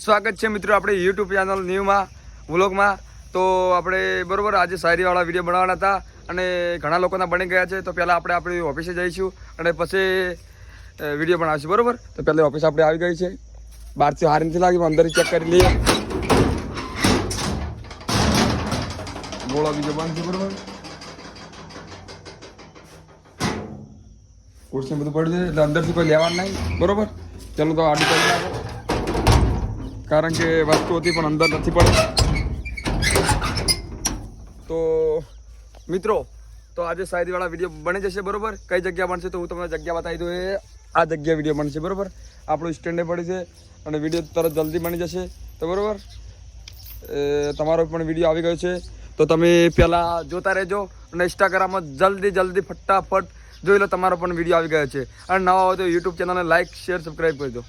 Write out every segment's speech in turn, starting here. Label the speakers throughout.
Speaker 1: સ્વાગત છે મિત્રો આપણે યુટ્યુબ ચેનલ ન્યૂમાં વ્લોગમાં। તો આપણે બરોબર આજે શાયરીવાળા વિડીયો બનાવવાના હતા અને ઘણા લોકોના બની ગયા છે। તો પહેલાં આપણે આપણી ઓફિસે જઈશું અને પછી વિડીયો બનાવીશું બરોબર। તો પહેલાં ઓફિસ આપણે આવી ગઈ છે, બહારથી હારી નથી લાગી, અંદર ચેક કરી લઈએ। ગોળો બીજો બંધ છે બરોબર, ખુરશી બધું પડી છે એટલે અંદરથી કોઈ લેવાનું નહીં બરોબર। ચાલો તો આડી કરી નાખો, કારણ કે વસ્તુ હતી પણ અંદર નથી પડી। તો મિત્રો તો આજે શાયરીવાળા વિડીયો બની જશે બરોબર। કઈ જગ્યા બનશે તો હું તમને જગ્યા બતાવી દઉં। આ જગ્યા વિડીયો બનશે બરોબર, આપણું સ્ટેન્ડે પડી છે અને વિડીયો તરત જલ્દી બની જશે તો બરોબર। તમારો પણ વિડીયો આવી ગયો છે તો તમે પહેલાં જોતા રહેજો અને ઇન્સ્ટાગ્રામમાં જલ્દી ફટાફટ જોઈ લો, તમારો પણ વિડીયો આવી ગયો છે। અને નવા હોય તો યુટ્યુબ ચેનલને લાઇક શેર સબસ્ક્રાઈબ કરી દો।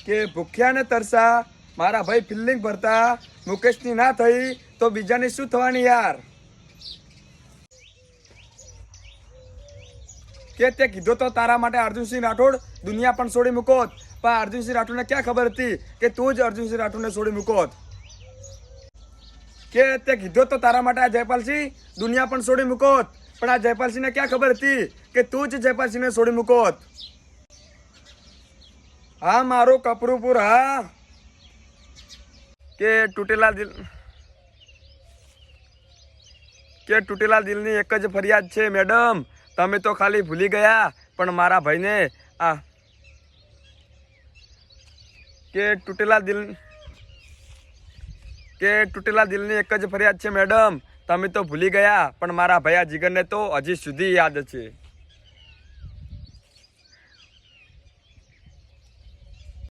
Speaker 1: કે ભૂખ્યા ને તરસા મારા ભાઈ ફિલ્ડિંગ ભરતા, મુકેશની ના થઈ તો બીજાની શું થવાની યાર। કે તે કીધો તો તારા માટે અર્જુનસિંહ રાઠોડ દુનિયા પણ છોડી મૂકોત, પણ અર્જુનસિંહ રાઠોડને ક્યાં ખબર હતી કે તું જ અર્જુનસિંહ રાઠોડને છોડી મૂકોત। કે તે કીધો તો તારા માટે આ જયપાલસિંહ દુનિયા પણ છોડી મૂકોત, પણ આ જયપાલસિંહને ક્યાં ખબર હતી કે તું જ જયપાલસિંહને છોડી મૂકોત। હા મારું કપરુપુર હા। કે તૂટેલા દિલની એક જ ફરિયાદ છે મેડમ, તમે તો ખાલી ભૂલી ગયા પણ મારા ભાઈને આ કે તૂટેલા દિલની એક જ ફરિયાદ છે મેડમ, તમે તો ભૂલી ગયા પણ મારા ભાઈ આ જીગરને તો હજી સુધી યાદ છે।